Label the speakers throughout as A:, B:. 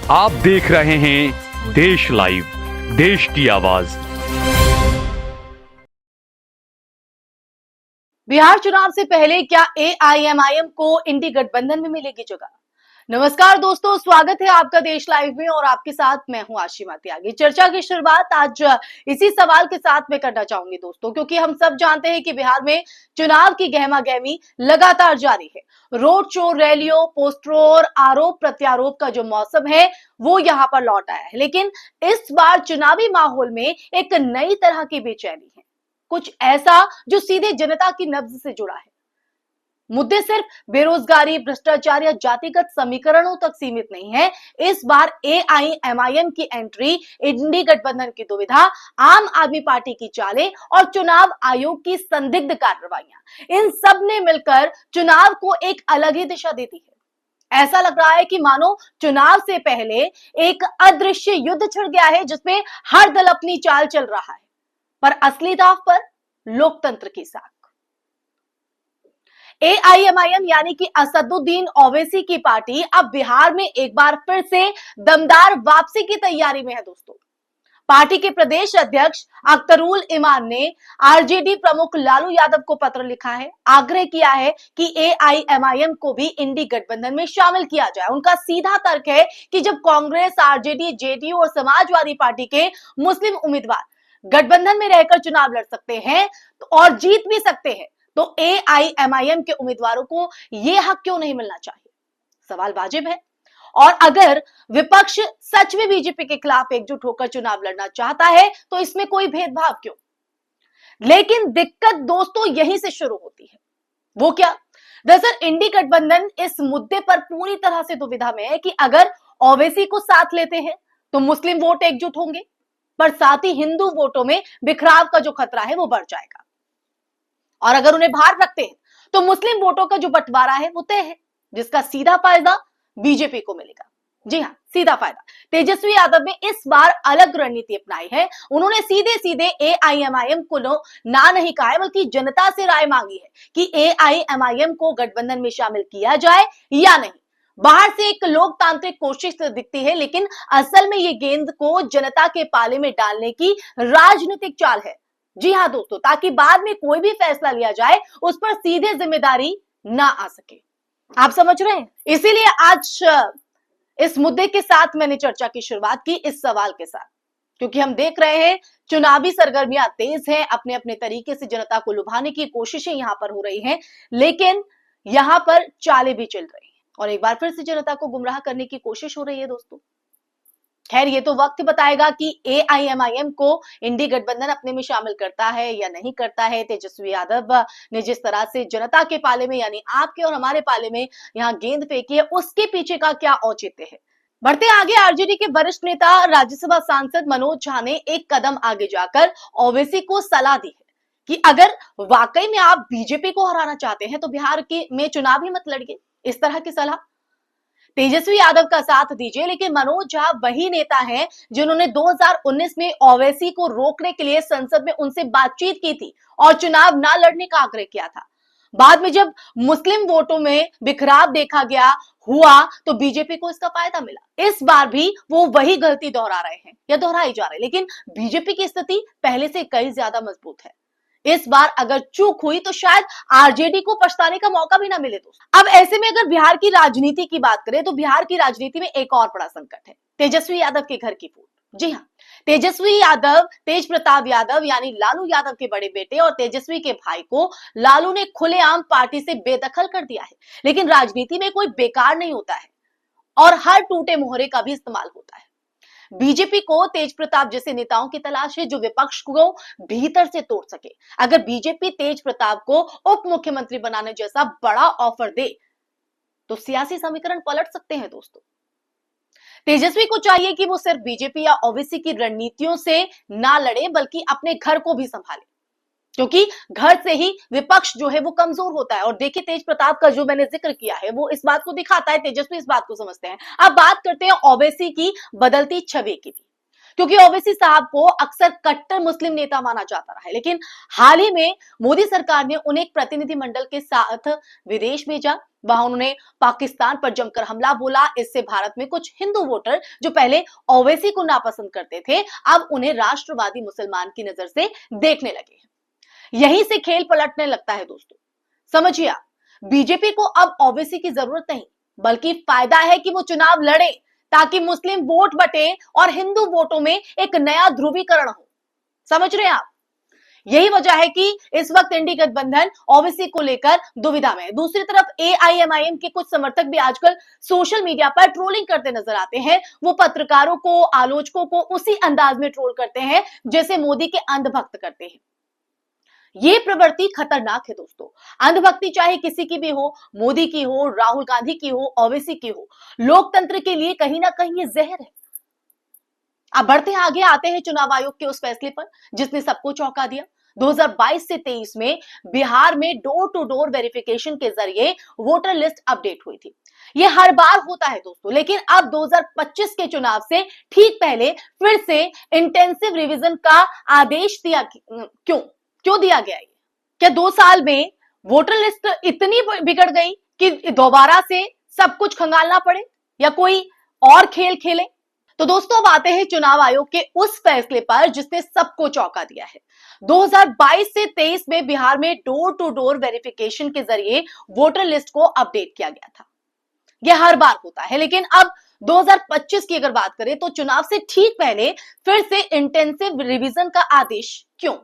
A: आप देख रहे हैं देश लाइव, देश की आवाज।
B: बिहार चुनाव से पहले क्या एआईएमआईएम को इंडी गठबंधन में मिलेगी जगह? नमस्कार दोस्तों, स्वागत है आपका देश लाइव में और आपके साथ मैं हूं आशिमा त्यागी। चर्चा की शुरुआत आज इसी सवाल के साथ मैं करना चाहूंगी दोस्तों, क्योंकि हम सब जानते हैं कि बिहार में चुनाव की गहमा गहमी लगातार जारी है। रोड शो, रैलियों, पोस्टरों और आरोप प्रत्यारोप का जो मौसम है वो यहाँ पर लौट आया है। लेकिन इस बार चुनावी माहौल में एक नई तरह की बेचैनी है, कुछ ऐसा जो सीधे जनता की नब्ज से जुड़ा है। मुद्दे सिर्फ बेरोजगारी, भ्रष्टाचार या जातिगत समीकरणों तक सीमित नहीं है। इस बार एआईएमआईएम की एंट्री, इंडी गठबंधन की दुविधा, आम आदमी पार्टी की चालें और चुनाव आयोग की संदिग्ध कार्रवाइयां, इन सब ने मिलकर चुनाव को एक अलग ही दिशा दी है। ऐसा लग रहा है कि मानो चुनाव से पहले एक अदृश्य युद्ध छिड़ गया है, जिसमें हर दल अपनी चाल चल रहा है, पर असली दांव पर लोकतंत्र की साख। एआईएमआईएम यानी कि असदुद्दीन ओवैसी की पार्टी अब बिहार में एक बार फिर से दमदार वापसी की तैयारी में है दोस्तों। पार्टी के प्रदेश अध्यक्ष अख्तरुल इमान ने आरजेडी प्रमुख लालू यादव को पत्र लिखा है, आग्रह किया है कि एआईएमआईएम को भी इंडी गठबंधन में शामिल किया जाए। उनका सीधा तर्क है कि जब कांग्रेस, आरजेडी, जेडीयू और समाजवादी पार्टी के मुस्लिम उम्मीदवार गठबंधन में रहकर चुनाव लड़ सकते हैं और जीत भी सकते हैं, तो एआईएमआईएम के उम्मीदवारों को यह हक क्यों नहीं मिलना चाहिए? सवाल वाजिब है। और अगर विपक्ष सच में बीजेपी के खिलाफ एकजुट होकर चुनाव लड़ना चाहता है तो इसमें कोई भेदभाव क्यों? लेकिन दिक्कत दोस्तों यहीं से शुरू होती है। वो क्या? दरअसल इंडी गठबंधन इस मुद्दे पर पूरी तरह से दुविधा में है कि अगर ओवैसी को साथ लेते हैं तो मुस्लिम वोट एकजुट होंगे, पर साथ ही हिंदू वोटों में बिखराव का जो खतरा है वो बढ़ जाएगा। और अगर उन्हें बाहर रखते हैं तो मुस्लिम वोटों का जो बंटवारा है वो तय है, जिसका सीधा फायदा बीजेपी को मिलेगा। जी हां, सीधा फायदा। तेजस्वी यादव ने इस बार अलग रणनीति अपनाई है। उन्होंने सीधे सीधे एआईएमआईएम को ना नहीं कहा है, बल्कि जनता से राय मांगी है कि एआईएमआईएम को गठबंधन में शामिल किया जाए या नहीं। बाहर से एक लोकतांत्रिक कोशिश दिखती है, लेकिन असल में ये गेंद को जनता के पाले में डालने की राजनीतिक चाल है। जी हां दोस्तों, ताकि बाद में कोई भी फैसला लिया जाए उस पर सीधे जिम्मेदारी ना आ सके। आप समझ रहे हैं? इसीलिए आज इस मुद्दे के साथ मैंने चर्चा की शुरुआत की, इस सवाल के साथ, क्योंकि हम देख रहे हैं चुनावी सरगर्मियां तेज हैं, अपने अपने तरीके से जनता को लुभाने की कोशिशें यहां पर हो रही हैं, लेकिन यहां पर चालें भी चल रही हैं और एक बार फिर से जनता को गुमराह करने की कोशिश हो रही है दोस्तों। खैर, ये तो वक्त बताएगा कि एआईएमआईएम को इंडी गठबंधन अपने में शामिल करता है या नहीं करता है। तेजस्वी यादव ने जिस तरह से जनता के पाले में, यानी आपके और हमारे पाले में यहाँ गेंद फेंकी है, उसके पीछे का क्या औचित्य है? बढ़ते आगे, आरजेडी के वरिष्ठ नेता राज्यसभा सांसद मनोज झा ने एक कदम आगे जाकर ओवैसी को सलाह दी है कि अगर वाकई में आप बीजेपी को हराना चाहते हैं तो बिहार के में चुनाव ही मत लड़िए। इस तरह की सलाह। तेजस्वी यादव का साथ दीजिए, लेकिन मनोज झा वही नेता हैं जिन्होंने 2019 में ओवैसी को रोकने के लिए संसद में उनसे बातचीत की थी और चुनाव ना लड़ने का आग्रह किया था। बाद में जब मुस्लिम वोटों में बिखराव देखा गया हुआ तो बीजेपी को इसका फायदा मिला। इस बार भी वो वही गलती दोहरा रहे हैं या दोहराई जा रहे हैं, लेकिन बीजेपी की स्थिति पहले से कई ज्यादा मजबूत है। इस बार अगर चूक हुई तो शायद आरजेडी को पछताने का मौका भी ना मिले दोस्तों। अब ऐसे में अगर बिहार की राजनीति की बात करें तो बिहार की राजनीति में एक और बड़ा संकट है, तेजस्वी यादव के घर की फूट। जी हाँ, तेजस्वी यादव, तेज प्रताप यादव यानी लालू यादव के बड़े बेटे और तेजस्वी के भाई को लालू ने खुलेआम पार्टी से बेदखल कर दिया है। लेकिन राजनीति में कोई बेकार नहीं होता है और हर टूटे मोहरे का भी इस्तेमाल होता है। बीजेपी को तेज प्रताप जैसे नेताओं की तलाश है जो विपक्ष को भीतर से तोड़ सके। अगर बीजेपी तेज प्रताप को उप मुख्यमंत्री बनाने जैसा बड़ा ऑफर दे तो सियासी समीकरण पलट सकते हैं दोस्तों। तेजस्वी को चाहिए कि वो सिर्फ बीजेपी या ओवैसी की रणनीतियों से ना लड़े, बल्कि अपने घर को भी संभाले, क्योंकि घर से ही विपक्ष जो है वो कमजोर होता है। और देखिए, तेज प्रताप का जो मैंने जिक्र किया है वो इस बात को दिखाता है, तेजस्वी इस बात को समझते हैं। अब बात करते हैं ओवैसी की बदलती छवि की भी। क्योंकि ओवैसी साहब को अक्सर कट्टर मुस्लिम नेता माना जाता रहा है। लेकिन हाल ही में मोदी सरकार ने उन्हें एक प्रतिनिधिमंडल के साथ विदेश भेजा। वहां उन्होंने पाकिस्तान पर जमकर हमला बोला। इससे भारत में कुछ हिंदू वोटर जो पहले ओवैसी को नापसंद करते थे, अब उन्हें राष्ट्रवादी मुसलमान की नजर से देखने लगे हैं। यहीं से खेल पलटने लगता है दोस्तों। समझिए, बीजेपी को अब ओवैसी की जरूरत नहीं, बल्कि फायदा है कि वो चुनाव लड़े ताकि मुस्लिम वोट बटे और हिंदू वोटों में एक नया ध्रुवीकरण हो। समझ रहे हैं आप? यही वजह है कि इस वक्त इंडी गठबंधन ओवैसी को लेकर दुविधा में है। दूसरी तरफ एआईएमआईएम के कुछ समर्थक भी आजकल सोशल मीडिया पर ट्रोलिंग करते नजर आते हैं। वो पत्रकारों को, आलोचकों को उसी अंदाज में ट्रोल करते हैं जैसे मोदी के अंधभक्त करते हैं। ये प्रवृत्ति खतरनाक है दोस्तों। अंधभक्ति चाहे किसी की भी हो, मोदी की हो, राहुल गांधी की हो, ओवैसी की हो, लोकतंत्र के लिए कहीं ना कहीं ये जहर है। अब बढ़ते हैं आगे, आते हैं चुनाव आयोग के उस फैसले पर जिसने सबको चौंका दिया। 2022 से 23 में बिहार में डोर टू डोर वेरिफिकेशन के जरिए वोटर लिस्ट अपडेट हुई थी। ये हर बार होता है दोस्तों, लेकिन अब 2025 के चुनाव से ठीक पहले फिर से इंटेंसिव रिवीजन का आदेश दिया। क्यों दिया गया? क्या 2 साल में वोटर लिस्ट इतनी बिगड़ गई कि दोबारा से सब कुछ खंगालना पड़े या कोई और खेल खेले? तो दोस्तों, अब आते हैं चुनाव आयोग के उस फैसले पर जिसने सबको चौंका दिया है। 2022 से 23 में बिहार में डोर टू डोर वेरिफिकेशन के जरिए वोटर लिस्ट को अपडेट किया गया था। यह हर बार होता है, लेकिन अब 2025 की अगर बात करें तो चुनाव से ठीक पहले फिर से इंटेंसिव रिवीजन का आदेश क्यों?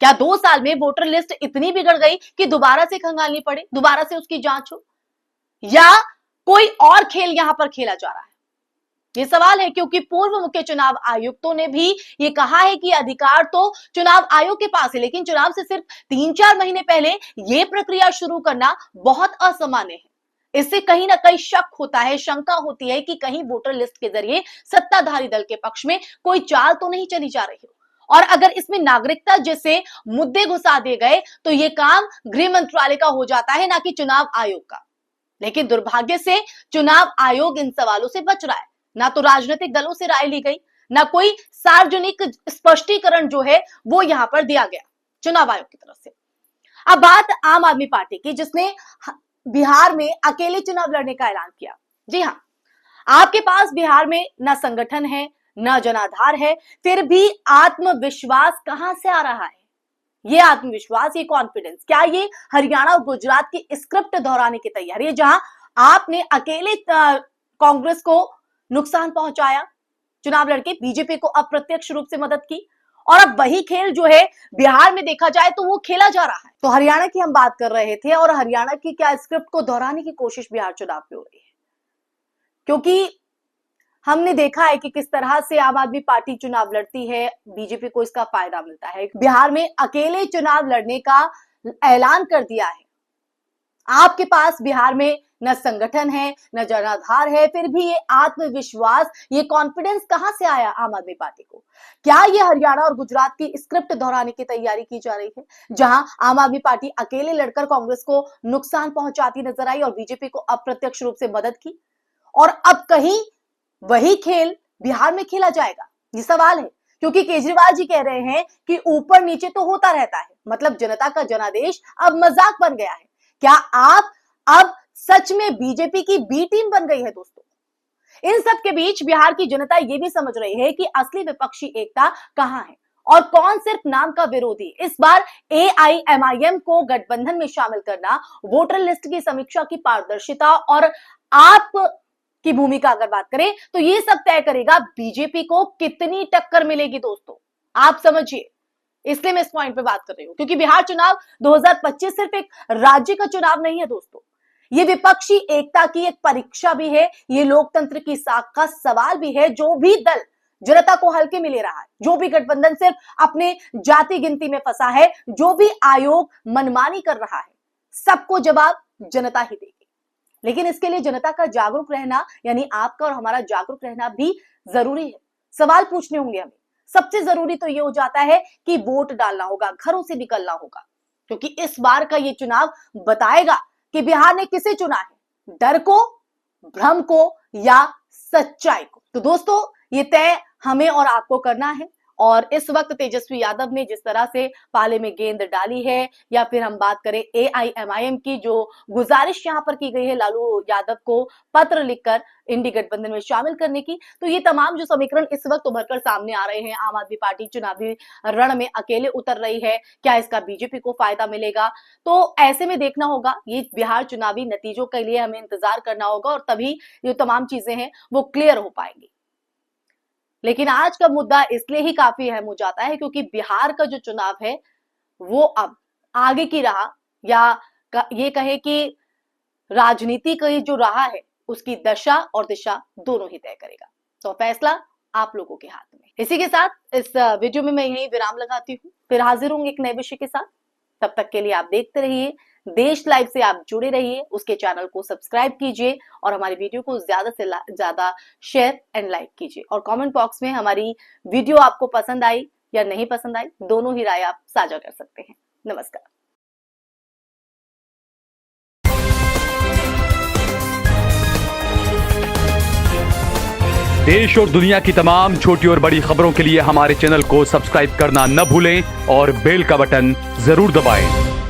B: क्या 2 साल में वोटर लिस्ट इतनी बिगड़ गई कि दोबारा से खंगालनी पड़े, दोबारा से उसकी जांच हो, या कोई और खेल यहां पर खेला जा रहा है? ये सवाल है, क्योंकि पूर्व मुख्य चुनाव आयुक्तों ने भी ये कहा है कि अधिकार तो चुनाव आयोग के पास है, लेकिन चुनाव से सिर्फ 3-4 महीने पहले ये प्रक्रिया शुरू करना बहुत असामान्य है। इससे कहीं ना कहीं शक होता है, शंका होती है कि कहीं वोटर लिस्ट के जरिए सत्ताधारी दल के पक्ष में कोई चाल तो नहीं चली जा रही हो। और अगर इसमें नागरिकता जैसे मुद्दे घुसा दिए गए तो ये काम गृह मंत्रालय का हो जाता है, ना कि चुनाव आयोग का। लेकिन दुर्भाग्य से चुनाव आयोग इन सवालों से बच रहा है। ना तो राजनीतिक दलों से राय ली गई, ना कोई सार्वजनिक स्पष्टीकरण जो है वो यहां पर दिया गया चुनाव आयोग की तरफ से। अब बात आम आदमी पार्टी की, जिसने बिहार में अकेले चुनाव लड़ने का ऐलान किया। जी हां, आपके पास बिहार में ना संगठन है, ना जनाधार है, फिर भी आत्मविश्वास कहां से आ रहा है? ये आत्मविश्वास, ये कॉन्फिडेंस, क्या ये हरियाणा और गुजरात की स्क्रिप्ट दोहराने की तैयारी है, जहां आपने अकेले कांग्रेस को नुकसान पहुंचाया, चुनाव लड़के बीजेपी को अप्रत्यक्ष रूप से मदद की, और अब वही खेल जो है बिहार में देखा जाए तो वो खेला जा रहा है? तो हरियाणा की हम बात कर रहे थे, और हरियाणा की क्या स्क्रिप्ट को दोहराने की कोशिश बिहार चुनाव में हो रही है? क्योंकि हमने देखा है कि किस तरह से आम आदमी पार्टी चुनाव लड़ती है, बीजेपी को इसका फायदा मिलता है। बिहार में अकेले चुनाव लड़ने का ऐलान कर दिया है। आपके पास बिहार में न संगठन है, न जनाधार है, फिर भी ये आत्मविश्वास, ये कॉन्फिडेंस कहां से आया आम आदमी पार्टी को? क्या ये हरियाणा और गुजरात की स्क्रिप्ट दोहराने की तैयारी की जा रही है, जहां आम आदमी पार्टी अकेले लड़कर कांग्रेस को नुकसान पहुंचाती नजर आई और बीजेपी को अप्रत्यक्ष रूप से मदद की, और अब कहीं वही खेल बिहार में खेला जाएगा? ये सवाल है, क्योंकि केजरीवाल जी कह रहे हैं कि ऊपर नीचे तो होता रहता है, मतलब जनता का जनादेश अब मजाक बन गया है। क्या आप अब सच में बीजेपी की बी टीम बन गई है दोस्तों? इन सब के बीच बिहार की जनता ये भी समझ रही है कि असली विपक्षी एकता कहां है और कौन सिर्फ नाम का विरोधी। इस बार एआईएमआईएम को गठबंधन में शामिल करना, वोटर लिस्ट की समीक्षा की पारदर्शिता और आप की भूमिका अगर बात करें तो ये सब तय करेगा बीजेपी को कितनी टक्कर मिलेगी दोस्तों। आप समझिए, इसलिए मैं इस पॉइंट पे बात कर रही हूं, क्योंकि बिहार चुनाव 2025 सिर्फ एक राज्य का चुनाव नहीं है दोस्तों, ये विपक्षी एकता की एक परीक्षा भी है, ये लोकतंत्र की साख का सवाल भी है। जो भी दल जनता को हल्के में ले रहा है, जो भी गठबंधन सिर्फ अपने जाति गिनती में फंसा है, जो भी आयोग मनमानी कर रहा है, सबको जवाब जनता ही देगी। लेकिन इसके लिए जनता का जागरूक रहना, यानी आपका और हमारा जागरूक रहना भी जरूरी है। सवाल पूछने होंगे हमें। सबसे जरूरी तो ये हो जाता है कि वोट डालना होगा, घरों से निकलना होगा, क्योंकि इस बार का ये चुनाव बताएगा कि बिहार ने किसे चुना है, डर को, भ्रम को या सच्चाई को। तो दोस्तों, ये तय हमें और आपको करना है। और इस वक्त तेजस्वी यादव ने जिस तरह से पाले में गेंद डाली है, या फिर हम बात करें AIMIM की जो गुजारिश यहां पर की गई है लालू यादव को पत्र लिखकर इंडी गठबंधन में शामिल करने की, तो ये तमाम जो समीकरण इस वक्त उभरकर सामने आ रहे हैं, आम आदमी पार्टी चुनावी रण में अकेले उतर रही है, क्या इसका बीजेपी को फायदा मिलेगा? तो ऐसे में देखना होगा, ये बिहार चुनावी नतीजों के लिए हमें इंतजार करना होगा और तभी ये तमाम चीजें हैं वो क्लियर हो पाएंगी। लेकिन आज का मुद्दा इसलिए ही काफी अहम हो जाता है क्योंकि बिहार का जो चुनाव है वो अब आगे की राह, या ये कहे कि राजनीति का जो राह है उसकी दशा और दिशा दोनों ही तय करेगा। तो फैसला आप लोगों के हाथ में। इसी के साथ इस वीडियो में मैं यही विराम लगाती हूँ, फिर हाजिर होंगे एक नए विषय के साथ। तब तक के लिए आप देखते रहिए देश लाइव से, आप जुड़े रहिए, उसके चैनल को सब्सक्राइब कीजिए और हमारी वीडियो को ज्यादा से ज्यादा शेयर एंड लाइक कीजिए। और कमेंट बॉक्स में हमारी वीडियो आपको पसंद आई या नहीं पसंद आई, दोनों ही राय आप साझा कर सकते हैं। नमस्कार।
A: देश और दुनिया की तमाम छोटी और बड़ी खबरों के लिए हमारे चैनल को सब्सक्राइब करना न भूलें और बेल का बटन जरूर दबाएं।